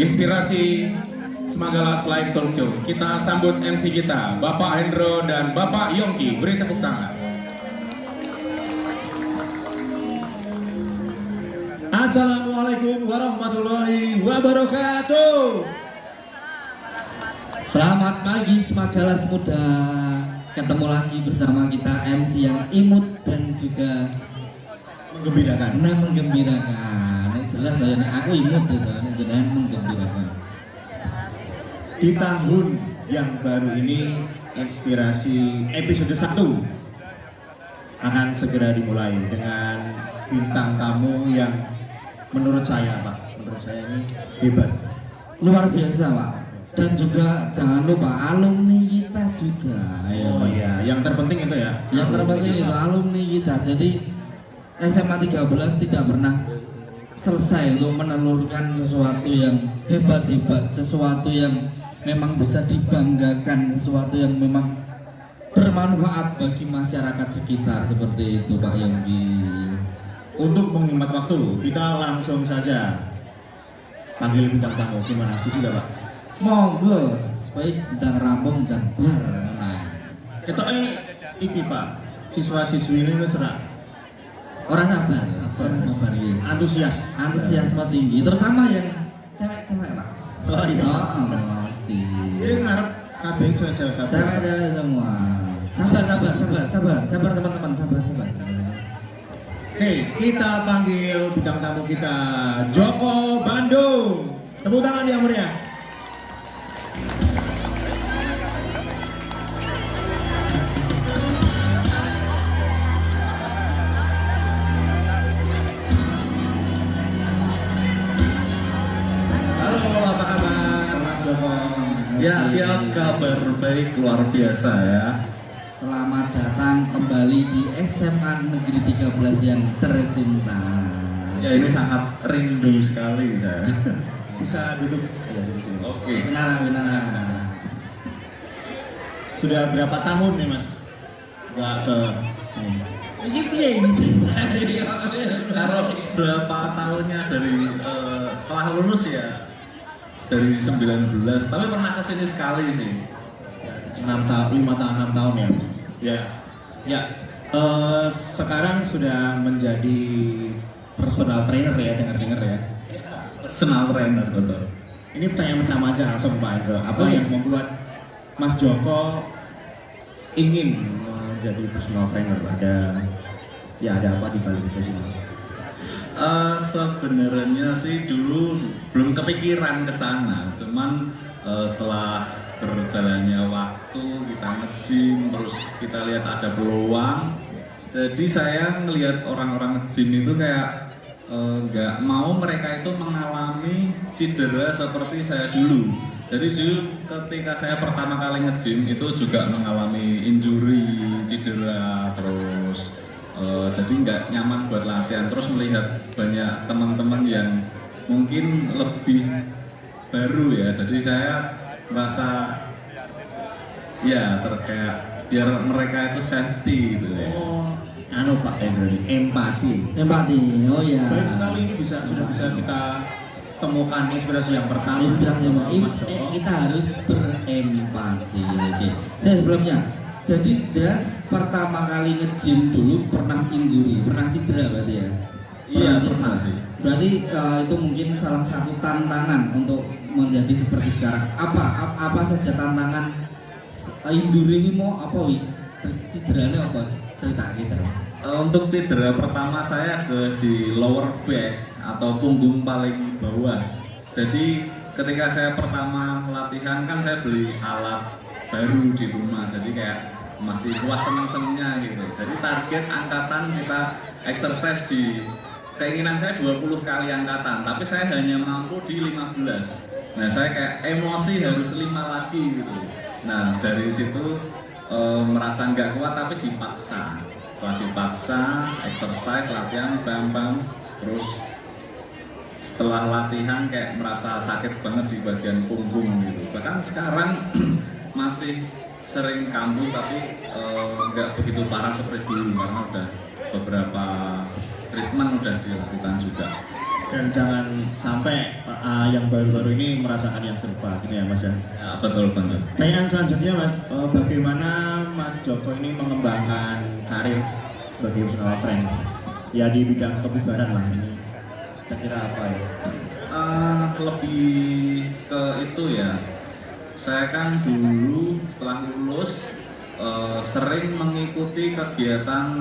Inspirasi Semagalas Live Talk Show. Kita sambut MC kita, Bapak Hendro dan Bapak Yongki. Beri tepuk tangan. Assalamualaikum warahmatullahi wabarakatuh. Selamat pagi Semagalas Muda. Ketemu lagi bersama kita MC yang imut dan juga Menggembirakan. menggembirakan. Ini jelas lah ya, aku imut itu, ini jelas menggembirakan. Di tahun yang baru ini, inspirasi episode 1 akan segera dimulai dengan bintang tamu yang menurut saya ini hebat. Luar biasa Pak. Dan juga jangan lupa alumni kita juga. Oh iya, yang terpenting itu ya. Yang terpenting itu alumni kita. Jadi SMA 13 tidak pernah selesai untuk menelurkan sesuatu yang hebat-hebat, sesuatu yang memang bisa dibanggakan, sesuatu yang memang bermanfaat bagi masyarakat sekitar, seperti itu Pak Yongki. Untuk menghemat waktu, kita langsung saja panggil bintang tamu. Gimana? Setuju gak Pak? Monggo, supaya sedang rampung dan bar. Ketoknya iki Pak, siswa-siswi ini serak. Orang sabar ya. Antusiasme tinggi, terutama yang cewek-cewek Pak. Oh iya. Oh, pasti. Ini ngarep kabeh cewek-cewek kabeh. Cewek-cewek semua. Sabar teman-teman, sabar. Oke, kita panggil bintang tamu kita, Joko Bandung. Tepuk tangan yang meriah. Halo, apa kabar Mas Joko? Ya, siap, kabar baik luar biasa ya. Selamat datang kembali di SMA Negeri 13 yang tercinta. Ya, ini sangat rindu sekali saya. Bisa duduk. Ya, duduk sini. Oke. Benar. Sudah berapa tahun nih Mas? Gak ke sini. Ini piye ini? Kalau berapa tahunnya dari setelah lulus ya dari 19, tapi pernah kesini sekali sih. 5 tahun 6 tahun ya. Ya. Sekarang sudah menjadi personal trainer ya, dengar ya. Personal trainer betul. Ini pertanyaan pertama aja langsung Pak Hendro. Apa yang membuat Mas Joko ingin menjadi personal trainer? Ada apa di balik itu sih? Sebenarnya sih dulu belum kepikiran ke sana, cuman setelah berjalannya waktu kita nge-gym, terus kita lihat ada peluang, jadi saya ngelihat orang-orang nge-gym itu kayak nggak mau mereka itu mengalami cedera seperti saya dulu. Jadi dulu ketika saya pertama kali nge-gym itu juga mengalami injury, cedera, terus jadi nggak nyaman buat latihan. Terus melihat banyak teman-teman yang mungkin lebih baru ya, jadi saya merasa ya terkayak biar mereka itu safety gitu ya. Pak Hendro ini empati. Oh iya. Baik sekali, ini sudah bisa kita temukan inspirasi yang pertama. Inspirasi yang Mas Joko. kita harus berempati. Oke. Saya sebelumnya, jadi dia pertama kali nge-gym dulu pernah injury, pernah cedera berarti ya? Iya, pernah sih. Berarti itu mungkin salah satu tantangan untuk menjadi seperti sekarang. Apa saja tantangan injury ini, mau apa wi? Cederanya apa? Cerita kisah. Untuk cedera pertama saya ada di lower back atau punggung paling bawah. Jadi ketika saya pertama latihan kan saya beli alat baru di rumah, jadi kayak masih puas seneng-senengnya gitu. Jadi target angkatan kita exercise di keinginan saya 20 kali angkatan, tapi saya hanya mampu di 15. Nah saya kayak emosi harus 5 lagi gitu. Nah dari situ merasa nggak kuat tapi dipaksa. Setelah dipaksa, exercise, latihan, bam, terus setelah latihan kayak merasa sakit banget di bagian punggung gitu. Bahkan sekarang masih sering kambuh tapi nggak begitu parah seperti dulu karena udah beberapa treatment udah dilakukan juga. Dan jangan sampai yang baru-baru ini merasakan yang serupa, gitu ya Mas ya. Ya, betul banget. Pertanyaan selanjutnya Mas, bagaimana Mas Joko ini mengembangkan karir sebagai personal trainer? Ya di bidang kebugaran lah ini. Kira-kira apa ya? Lebih ke itu ya. Saya kan dulu setelah lulus sering mengikuti kegiatan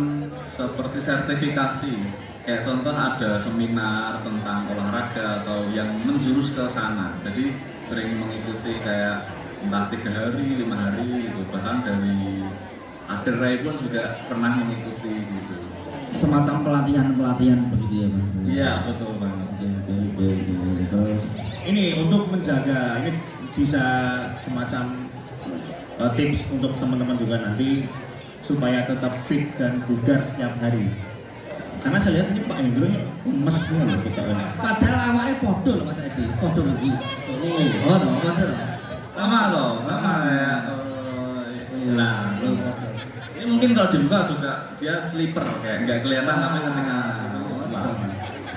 seperti sertifikasi. Kayak contoh ada seminar tentang olahraga atau yang menjurus ke sana. Jadi sering mengikuti kayak entah 3 hari, 5 hari gitu. Bahkan dari Aderai pun juga pernah mengikuti gitu. Semacam pelatihan begitu ya Mas. Iya, betul banget. Terus Ini untuk menjaga, ini bisa semacam tips untuk teman-teman juga nanti supaya tetap fit dan bugar setiap hari. Karena saya lihat ini Pak Hendro ini lemes nih loh kita ini. padahal awake podo lho Mas Edi. Podo lho iki. Oh, toh, podo toh. Sama loh, sama ya. Nah, ini mungkin kalau dibuka juga dia slipper kayak nggak kelihatan tapi ketika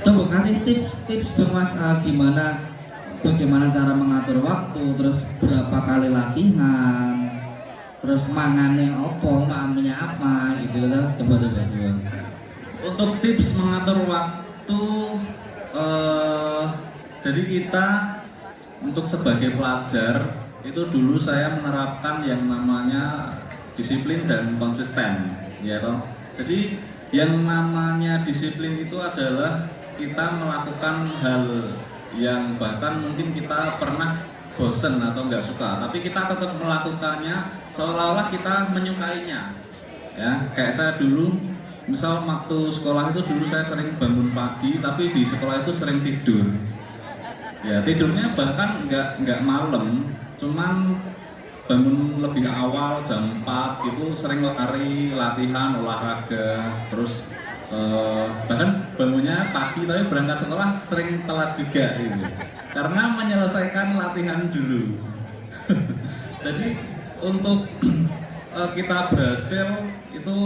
Coba kasih tips dong Mas, bagaimana cara mengatur waktu, terus berapa kali latihan, terus mangane opo, maamnya apa gitu kan. Coba. untuk tips mengatur waktu, jadi kita untuk sebagai pelajar itu dulu saya menerapkan yang namanya disiplin dan konsisten, ya toh. Jadi yang namanya disiplin itu adalah kita melakukan hal yang bahkan mungkin kita pernah bosen atau nggak suka, tapi kita tetap melakukannya seolah-olah kita menyukainya. Ya, kayak saya dulu, misal waktu sekolah itu dulu saya sering bangun pagi, tapi di sekolah itu sering tidur. Ya, tidurnya bahkan nggak malam, cuman bangun lebih awal jam 4 gitu, sering lari, latihan, olahraga, terus bahkan bangunnya pagi tapi berangkat sekolah sering telat juga gitu. Karena menyelesaikan latihan dulu. Jadi untuk kita berhasil itu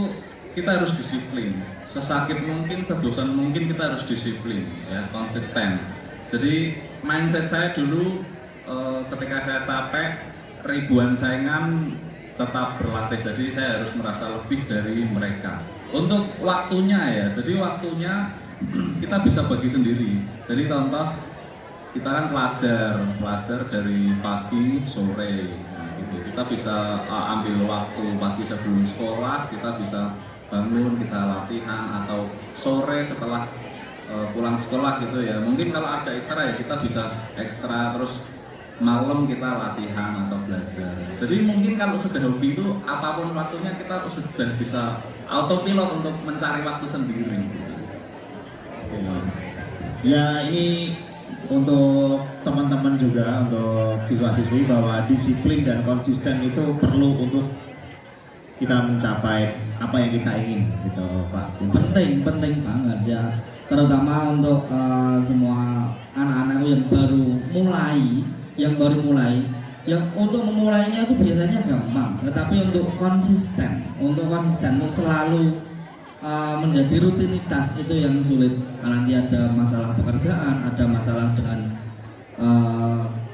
kita harus disiplin. Sesakit mungkin, sebosan mungkin kita harus disiplin, ya, konsisten. Jadi mindset saya dulu ketika saya capek, ribuan saingan tetap berlatih. Jadi saya harus merasa lebih dari mereka. Untuk waktunya ya, jadi waktunya kita bisa bagi sendiri. Jadi contoh kita kan pelajar dari pagi sore, nah, gitu. Kita bisa ambil waktu pagi sebelum sekolah, kita bisa bangun, kita latihan, atau sore setelah pulang sekolah gitu ya. Mungkin kalau ada ekstra ya kita bisa ekstra, terus malam kita latihan atau belajar. Jadi mungkin kalau sudah hobi itu apapun waktunya kita sudah bisa autopilot untuk mencari waktu sendiri. Ya ini untuk teman-teman juga, untuk siswa-siswi, bahwa disiplin dan konsisten itu perlu untuk kita mencapai apa yang kita ingin gitu Pak. Penting banget ya, terutama untuk semua anak-anak yang baru mulai, yang untuk memulainya itu biasanya gampang, tetapi untuk konsisten untuk selalu menjadi rutinitas itu yang sulit. Nanti ada masalah pekerjaan, ada masalah dengan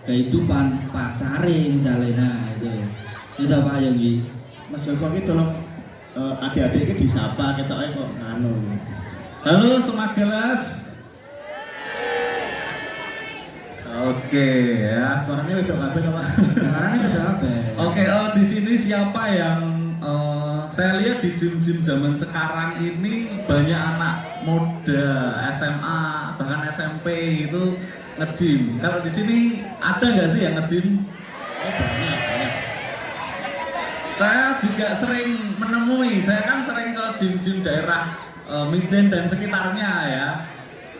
kehidupan, pacari misalnya, nah itu Pak Yogi. Mas Joko ini tolong adik-adik ini disapa kita kok nganu. Halo Semagelas. Oke ya. Suaranya udah kabeh Pak. Suaranya udah apa? Oke, di sini siapa yang saya lihat di gym-gym zaman sekarang ini banyak anak muda SMA bahkan SMP itu nge-gym. Kalau di sini ada nggak sih yang nge-gym? Oh banyak. Saya juga sering menemui. Saya kan sering ke gym-gym daerah Mijen dan sekitarnya ya.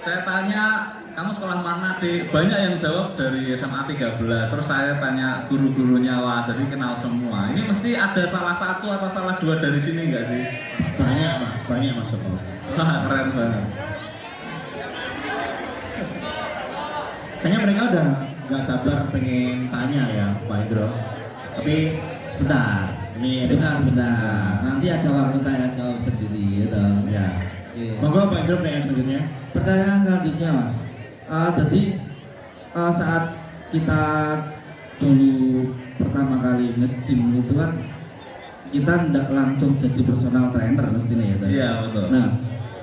Saya tanya, kamu sekolah mana Dek? Banyak yang jawab dari SMA 13. Terus saya tanya guru-gurunya, wah jadi kenal semua. Ini mesti ada salah satu atau salah dua dari sini nggak sih? Banyak Mas Joko. Wah keren banget. Kayaknya mereka udah nggak sabar pengen tanya ya Pak Indro. Tapi sebentar, ini Benar. Nanti ada waktu tanya jawab sendiri gitu. Ya. Iya. Monggo Pak Indro pertanyaan selanjutnya. Pertanyaan selanjutnya Mas, Jadi saat kita dulu pertama kali nge-gym itu kan kita tidak langsung jadi personal trainer mestinya ya tadi. Iya, betul. Nah,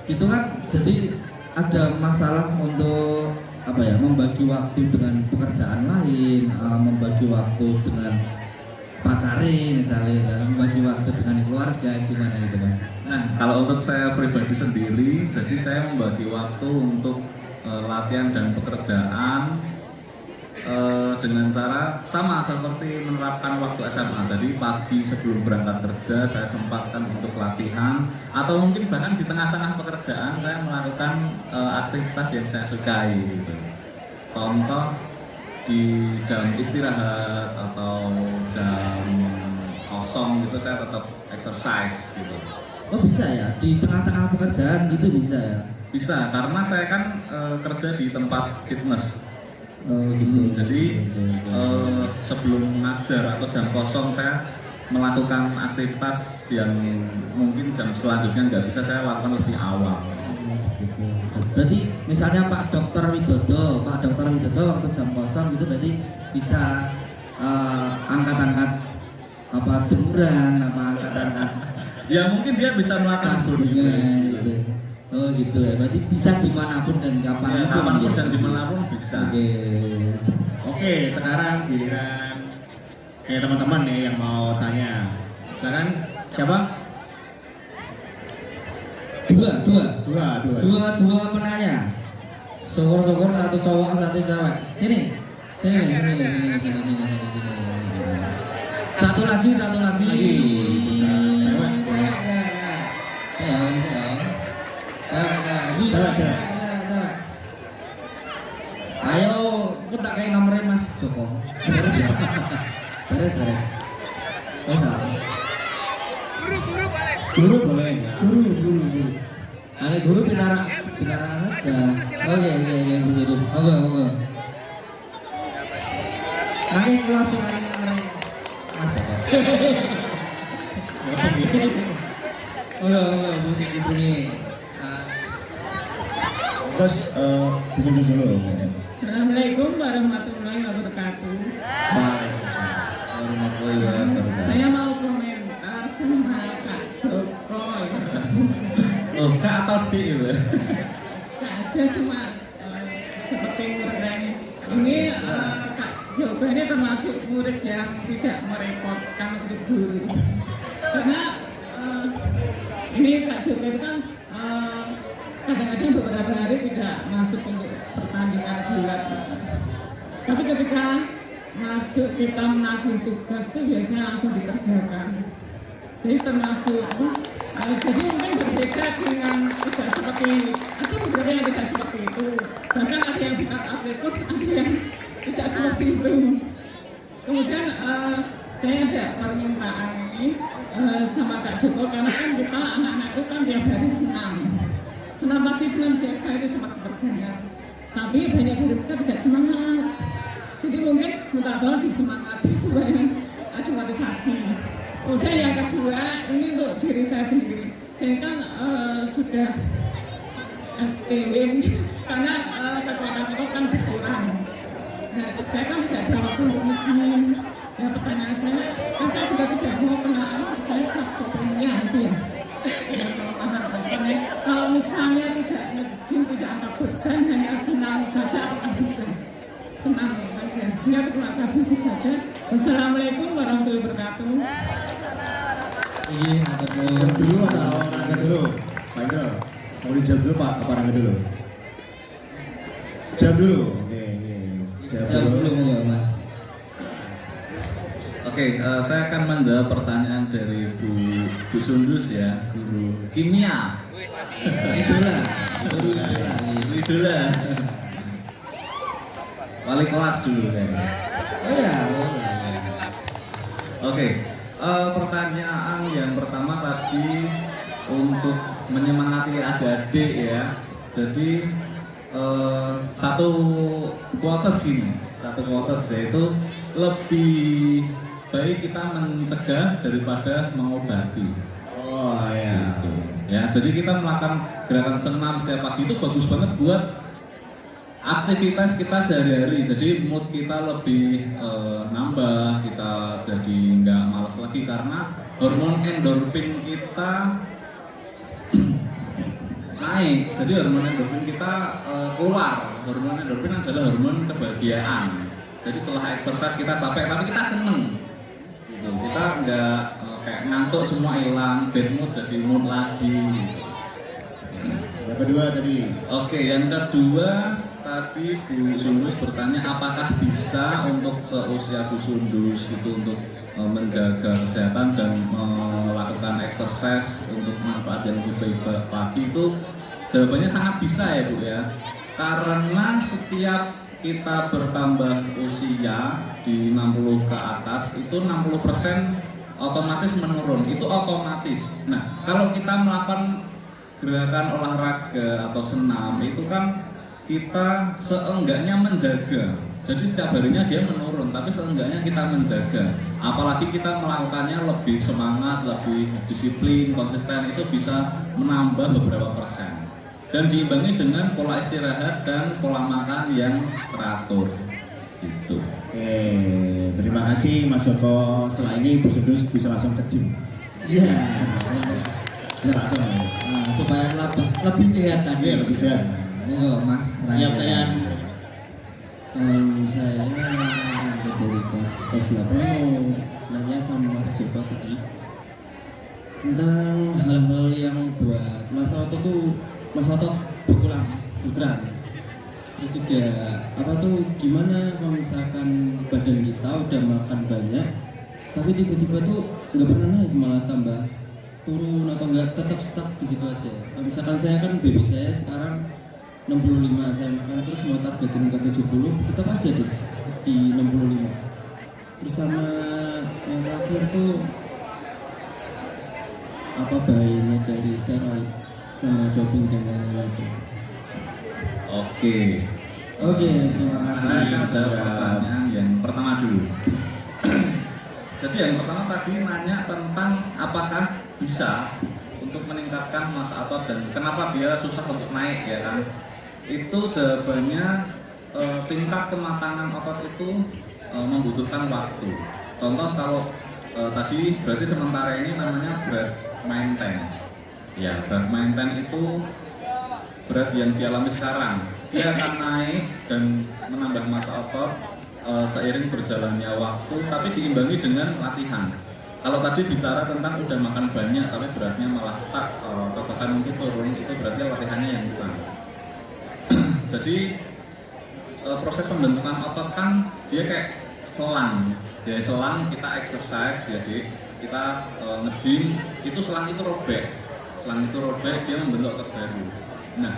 itu kan jadi ada masalah untuk apa ya, membagi waktu dengan pekerjaan lain, membagi waktu dengan pacarin misalnya, kan? Membagi waktu dengan keluarga, gimana itu Mas? Nah, kalau untuk saya pribadi sendiri, jadi saya membagi waktu untuk latihan dan pekerjaan dengan cara sama seperti menerapkan waktu SMA. Jadi pagi sebelum berangkat kerja saya sempatkan untuk latihan, atau mungkin bahkan di tengah-tengah pekerjaan saya melakukan aktivitas yang saya sukai gitu. Contoh di jam istirahat atau jam kosong gitu saya tetap exercise gitu. Oh bisa ya, di tengah-tengah pekerjaan gitu bisa ya? Bisa, karena saya kan kerja di tempat fitness. Oh gitu. Jadi sebelum ngajar atau jam kosong saya melakukan aktivitas yang mungkin jam selanjutnya nggak bisa saya lakukan lebih awal. Berarti misalnya Pak Dokter Widodo waktu jam kosong gitu berarti bisa angkat-angkat apa jemuran, apa angkat-angkat Ya mungkin dia bisa melakukan kasburnya gitu. Oh gitu ya, berarti bisa dimanapun dan kapan Ya, kapanpun dan dimanapun bisa. Oke, sekarang giliran teman-teman nih yang mau tanya. Silakan, siapa? Dua penanya. Syukur-syukur satu cowok satu cewek. Sini. Satu lagi. Cewek. Ayo, aku tak kayak nomornya Mas Joko. Beres. Oh, salah. Guru boleh ya? Guru. Ada guru pinara saja. Oke, terus. Oke. Nanti langsung ada nomornya Mas Joko. Oke, bunyi. Terus bikin dulu. Assalamualaikum warahmatullahi wabarakatuh. Warahmatullahi wabarakatuh. Saya mau komentar sama Kak Joko. Oh, Kak atau Dik itu? Kak aja semua seperti muridnya. Ini Kak Joko ini termasuk murid yang tidak merepotkan untuk guru. Karena ini Kak Joko itu kan kadang-kadang beberapa hari tidak masuk untuk pertandingan bulat. Tapi ketika masuk kita menagih tugas itu biasanya langsung dikerjakan. Jadi termasuk jadi mungkin berbeda dengan tidak seperti atau beberapa yang tidak seperti itu. Bahkan ada yang bukan atletik, ada yang tidak seperti itu. Kemudian saya ada permintaan ini sama Kak Joko, karena kan kita anak-anak itu kan tiap hari senam pagi, senam biasa itu sempat berbanyak, tapi banyak dari kita tidak semangat. Jadi mungkin minta tolong disemangati supaya ada motivasi. Udah yang kedua, ini untuk diri saya sendiri. Saya kan sudah STW karena kekuatan itu kan berkurang. Nah, saya kan tidak ada waktu untuk nge-gym. Ya pertanyaan saya, kan saya juga tidak mau kena saya satu punya itu ya. Kalau misalnya tidak nge-gym, tidak angkat beban, hanya senam saja, apakah bisa? Senam saja. Ya, terima kasih, itu saja. Wassalamualaikum warahmatullahi wabarakatuh. Iya, Jawab dulu atau Rangga dulu? Pak Indro, mau dijawab dulu Pak apa Rangga dulu? Jawab dulu. Oke. Jawab dulu. Mas. Oke, saya akan menjawab pertanyaan dari Bu Sundus ya, guru kimia. Idola. Wali kelas dulu kayaknya. Oh ya. Oke, pertanyaan yang pertama tadi untuk menyemangati adik-adik ya. Jadi satu quotes yaitu lebih baik kita mencegah daripada mengobati. Oh ya. Ya, jadi kita melakukan gerakan senam setiap pagi itu bagus banget buat aktivitas kita sehari-hari, jadi mood kita lebih nambah, kita jadi nggak malas lagi karena hormon endorfin kita naik. Jadi hormon endorfin kita keluar. Hormon endorfin adalah hormon kebahagiaan. Jadi setelah exercise kita capek tapi kita seneng gitu. Kita nggak kayak ngantuk semua hilang, bad mood jadi mood lagi gitu. Yang kedua tadi. Oke, yang kedua tadi Bu Sundus bertanya apakah bisa untuk seusia Bu Sundus itu untuk menjaga kesehatan dan melakukan exercise untuk manfaat yang lebih baik pagi itu jawabannya sangat bisa ya Bu ya, karena setiap kita bertambah usia di 60 ke atas itu 60% otomatis menurun, itu otomatis. Nah kalau kita melakukan gerakan olahraga atau senam itu kan kita seenggaknya menjaga. Jadi setiap harinya dia menurun, tapi seenggaknya kita menjaga. Apalagi kita melakukannya lebih semangat, lebih disiplin, konsisten, itu bisa menambah beberapa persen. Dan diimbangi dengan pola istirahat dan pola makan yang teratur. Gitu. Oke, terima kasih Mas Joko. Setelah ini Bu Sundus bisa langsung ke gym. Iya. Bisa langsung. Nah, supaya lebih sehat tadi. Iya, lebih sehat. Monggo Mas. Iya, pertanyaan. Saya dari kelas F8 mau nanya sama Mas Joko tadi tentang hal-hal yang buat masa otot tuh berkurang. Terus juga apa tuh gimana kalau misalkan badan kita udah makan banyak tapi tiba-tiba tuh nggak pernah naik, malah tambah turun atau nggak, tetap stuck di situ aja. Kalau misalkan saya kan BB saya sekarang 65, saya makan terus mau targetin ke 70, tetap aja terus di 65. Terus sama yang terakhir tuh apa bahayanya dari steroid sama doping dan lain-lain itu. Oke, terima kasih. saya jawab pertanyaan yang pertama dulu. Jadi yang pertama tadi nanya tentang apakah bisa untuk meningkatkan massa otot dan kenapa dia susah untuk naik ya kan. Itu jawabannya tingkat kematangan otot itu membutuhkan waktu. Contoh kalau tadi berarti sementara ini namanya berat maintain. Ya, berat maintain itu berat yang dialami sekarang. Dia akan naik dan menambah massa otot seiring berjalannya waktu, tapi diimbangi dengan latihan. Kalau tadi bicara tentang udah makan banyak tapi beratnya malah stuck atau bahkan mungkin turun, itu berarti latihannya yang kurang. Jadi proses pembentukan otot kan dia kayak selang. Ya selang kita exercise, jadi kita nge-gym, itu selang itu robek. Selang itu robek, dia membentuk otot baru. Nah,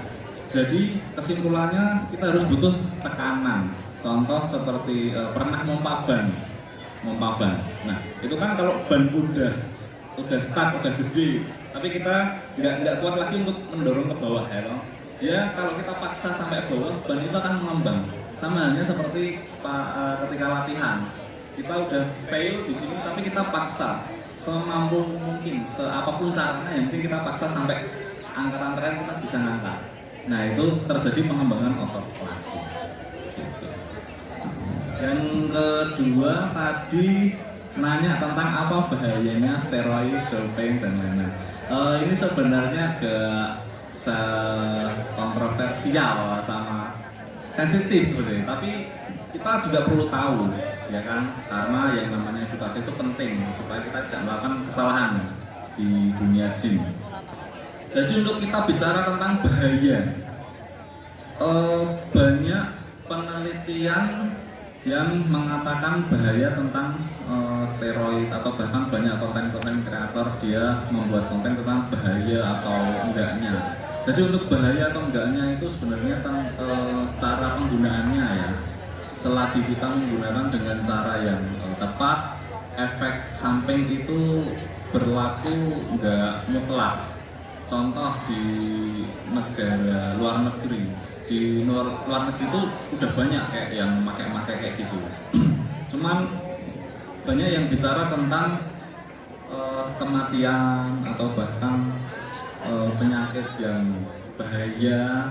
jadi kesimpulannya kita harus butuh tekanan. Contoh seperti pernah mompa ban. Nah, itu kan kalau ban udah stuck, udah gede, tapi kita nggak kuat lagi untuk mendorong ke bawah ya loh. Dia kalau kita paksa sampai bawah, ban itu akan mengembang. Sama halnya seperti ketika latihan. Kita udah fail di sini, tapi kita paksa semampu mungkin, seapapun caranya, yang penting kita paksa sampai angkatan terakhir kita bisa ngangkat. Nah itu terjadi pengembangan otot lagi. Gitu. Yang kedua tadi nanya tentang apa bahayanya steroid, doping dan lain-lain. Ini sebenarnya agak kontroversial sama sensitif sebenarnya, tapi kita juga perlu tahu ya kan, karena yang namanya edukasi itu penting supaya kita tidak melakukan kesalahan di dunia gym. Jadi untuk kita bicara tentang bahaya, banyak penelitian yang mengatakan bahaya tentang steroid, atau bahkan banyak konten-konten kreator dia membuat konten tentang bahaya atau enggaknya. Jadi untuk bahaya atau enggaknya itu sebenarnya cara penggunaannya ya. Selagi kita menggunakan dengan cara yang tepat, efek samping itu berlaku enggak mutlak. Contoh di negara luar negeri, di luar negeri itu udah banyak kayak yang pakai kayak gitu. Cuman banyak yang bicara tentang kematian atau bahkan penyakit yang bahaya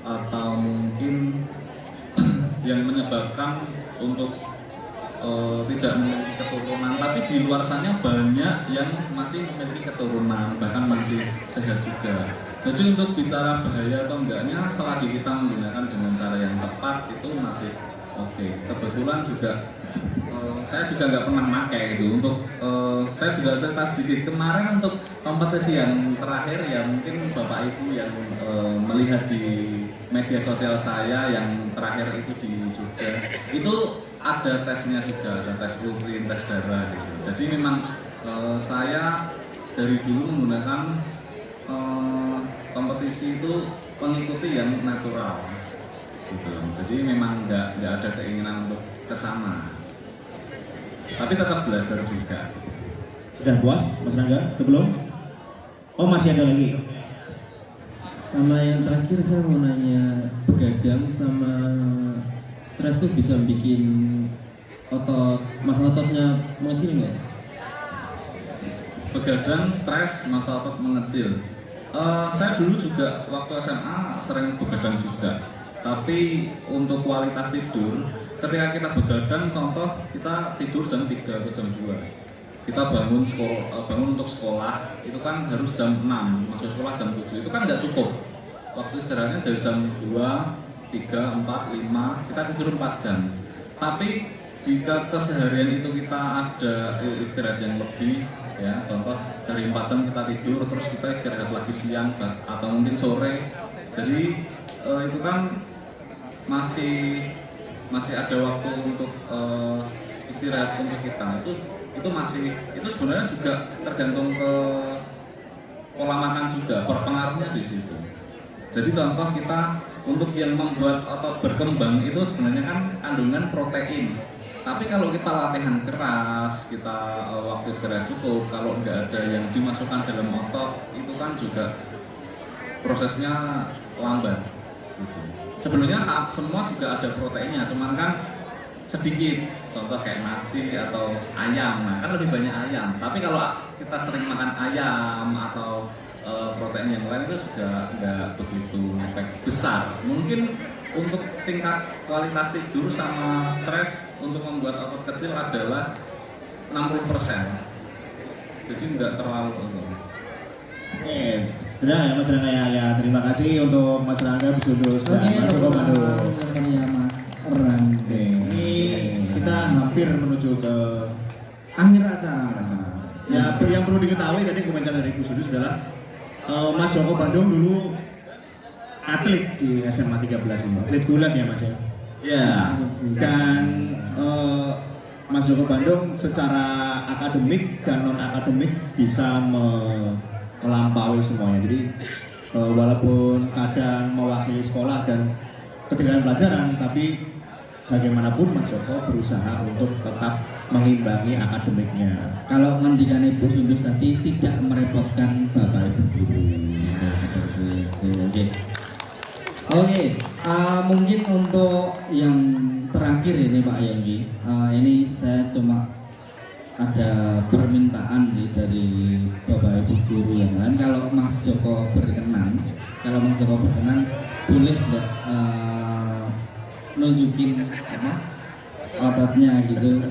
atau mungkin yang menyebabkan untuk tidak memiliki keturunan, tapi di luar sana banyak yang masih memiliki keturunan, bahkan masih sehat juga. Jadi untuk bicara bahaya atau enggaknya, selagi kita menggunakan dengan cara yang tepat itu masih oke. Kebetulan juga saya juga nggak pernah pakai itu. Untuk saya juga cerita sedikit kemarin untuk kompetisi yang terakhir ya, mungkin Bapak Ibu yang melihat di media sosial saya yang terakhir itu di Jogja itu ada tesnya juga, ada tes urin, tes darah gitu. Jadi memang saya dari dulu menggunakan kompetisi itu mengikuti yang natural gitu. Jadi memang nggak ada keinginan untuk kesana, tapi tetap belajar juga. Sudah puas Mas Rangga? Atau belum? Oh masih ada lagi. Sama yang terakhir saya mau nanya, begadang sama stres tuh bisa bikin masa ototnya mengecil nggak? Begadang, stres, masa otot mengecil. Saya dulu juga waktu SMA sering begadang juga. Tapi untuk kualitas tidur, ketika kita begadang, contoh kita tidur jam 3 atau jam 2, kita bangun untuk sekolah, itu kan harus jam 6, masuk sekolah jam 7, itu kan nggak cukup. Waktu istirahatnya dari jam 2, 3, 4, 5, kita tidur 4 jam. Tapi jika keseharian itu kita ada istirahat yang lebih, ya contoh dari 4 jam kita tidur, terus kita istirahat lagi siang atau mungkin sore, jadi itu kan masih ada waktu untuk istirahat untuk kita. Itu sebenarnya juga tergantung ke pola makan juga, berpengaruhnya di situ. Jadi contoh kita untuk yang membuat otot berkembang itu sebenarnya kan kandungan protein. Tapi kalau kita latihan keras, kita waktu istirahat cukup, kalau nggak ada yang dimasukkan dalam otot, itu kan juga prosesnya lambat. Gitu. Sebenarnya semua juga ada proteinnya, cuman kan sedikit. Contoh kayak nasi atau ayam, nah kan lebih banyak ayam. Tapi kalau kita sering makan ayam atau protein yang lain itu juga nggak begitu efek besar. Mungkin untuk tingkat kualitas tidur sama stres untuk membuat otot kecil adalah 60%. Jadi nggak terlalu. Oke, sudah ya Mas Rangga ya. Terima kasih untuk Mas Rangga Bisudus dan Mas Joko Bandung. Ya Mas Rangga. Oke, ini kita hampir menuju ke Akhir acara. Ya, yang perlu diketahui tadi komentar dari Bisudus adalah Mas Joko Bandung dulu atlet di SMA 13 ini, atlet gulat ya Mas ya. Ya. Dan Mas Joko Bandung secara akademik dan non akademik bisa melampaui semuanya. Jadi walaupun kadang mewakili sekolah dan ketinggalan pelajaran, tapi bagaimanapun Mas Joko berusaha untuk tetap mengimbangi akademiknya. Kalau ngendikan Ibu Sundus tadi tidak merepotkan Bapak Ibu guru. Ya, seperti itu. Oke. Mungkin untuk yang terakhir ini Pak Yonggi, ini saya cuma ada permintaan sih dari Bapak Ibu guru yang lain. Kalau Mas Joko berkenan, boleh nggak nunjukin ototnya gitu.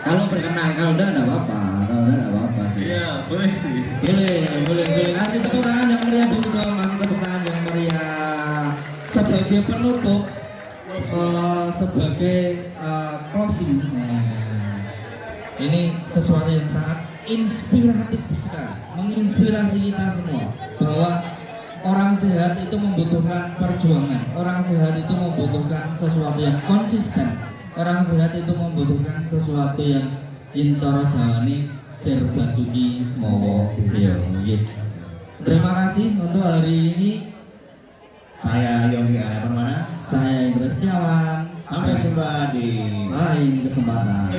Kalau berkenan, kalau enggak apa-apa sih. Iya, boleh sih. Boleh. Kasih tepuk tangan yang meriah dulu dong, kasih tepuk tangan yang meriah. Sebagai penutup, sebagai closing. Nah, ini sesuatu yang sangat inspiratif sekali, menginspirasi kita semua bahwa orang sehat itu membutuhkan perjuangan, orang sehat itu membutuhkan sesuatu yang konsisten. Orang sehat itu membutuhkan sesuatu yang cara jawane Jer Basuki Mowo. Terima kasih untuk hari ini. Saya Yonggi Arya Permana. Saya Indra Setiawan. Sampai jumpa di lain kesempatan.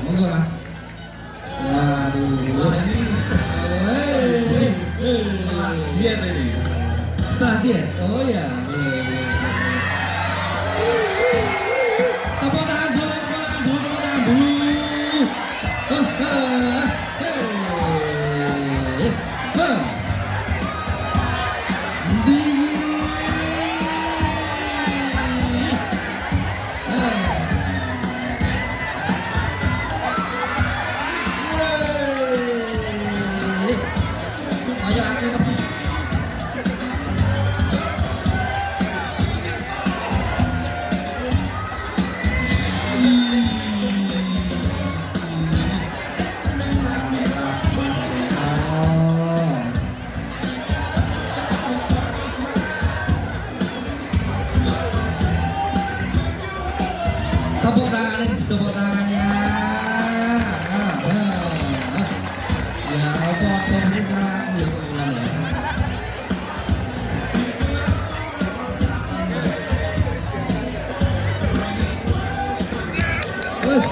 Monggo Mas. Aduh. Diet ini. Setelah diet. Oh ya, boleh. Tepuk tangan dulu. Tepuk tangannya, tepuk tangannya. Ya apa ini salah aku ya ulang ya. Wes.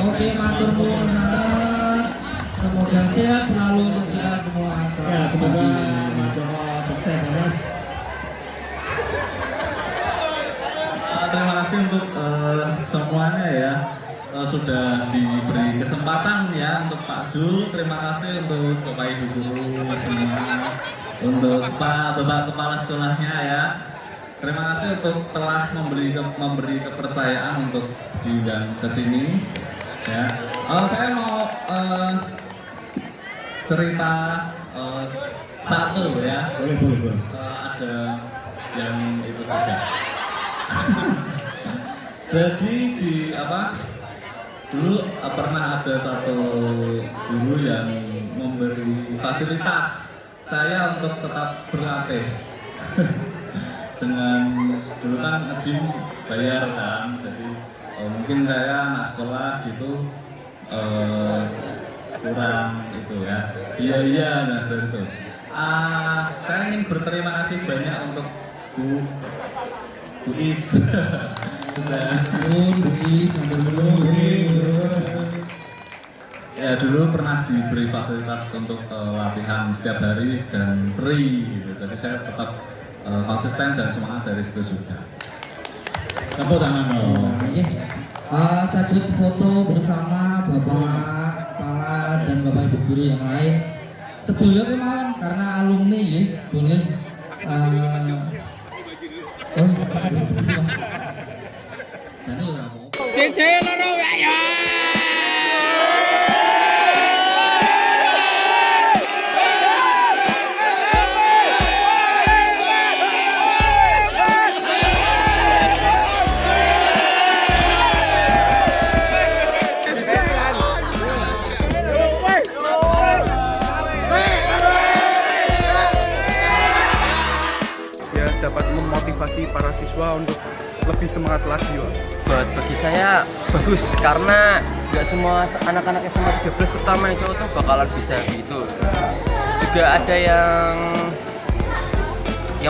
Oke, matur nuwun sangat. Semoga sehat selalu untuk kita semua. Ya, semoga Mas Joko sukses ya Mas. Terima kasih untuk semuanya ya. Sudah diberi kesempatan ya untuk Pak Zul, terima kasih untuk Bapak Ibu guru semua, untuk Bapak Kepala sekolahnya ya. Terima kasih untuk telah memberi kepercayaan untuk diundang ke sini ya. Saya mau cerita satu ya. Boleh. Ada yang itu juga. Jadi dulu pernah ada satu guru yang memberi fasilitas saya untuk tetap berlatih dengan dulu kan gym bayar kan, jadi mungkin saya anak sekolah gitu kurang itu ya nah dari itu saya ingin berterima kasih banyak untuk Bu Is ya dulu pernah diberi fasilitas untuk latihan setiap hari dan free gitu. Jadi saya tetap konsisten dan semangat dari situ juga. Tepuk tangan dong. Saya foto bersama Bapak Kepala dan Bapak Ibu guru yang lain. Sedulur kemauan karena alumni ya, boleh. Ya dapat memotivasi para siswa untuk lebih semangat lagi Pak. Bagi saya bagus karena nggak semua anak-anak SMA 13 terutama yang cowok tuh bakalan bisa gitu. Terus juga ada yang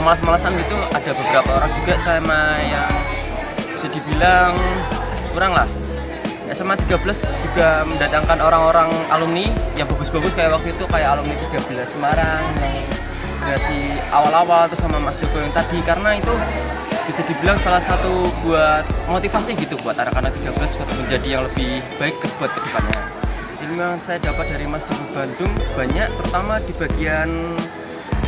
malas-malasan gitu, ada beberapa orang juga sama yang bisa dibilang kurang lah. SMA 13 juga mendatangkan orang-orang alumni yang bagus-bagus kayak waktu itu kayak alumni 13 Semarang yang si awal-awal tuh sama Mas Joko yang tadi, karena itu bisa dibilang salah satu buat motivasi gitu buat anak-anak 13 buat menjadi yang lebih baik buat kedepannya. Ilmu yang saya dapat dari Mas Joko Bandung banyak, terutama di bagian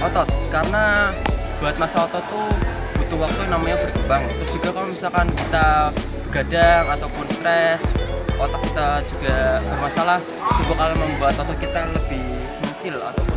otot, karena buat masa otot tuh butuh waktu yang namanya berkembang. Terus juga kalau misalkan kita begadang ataupun stres, otak kita juga bermasalah, itu bakal membuat otot kita lebih mengecil ataupun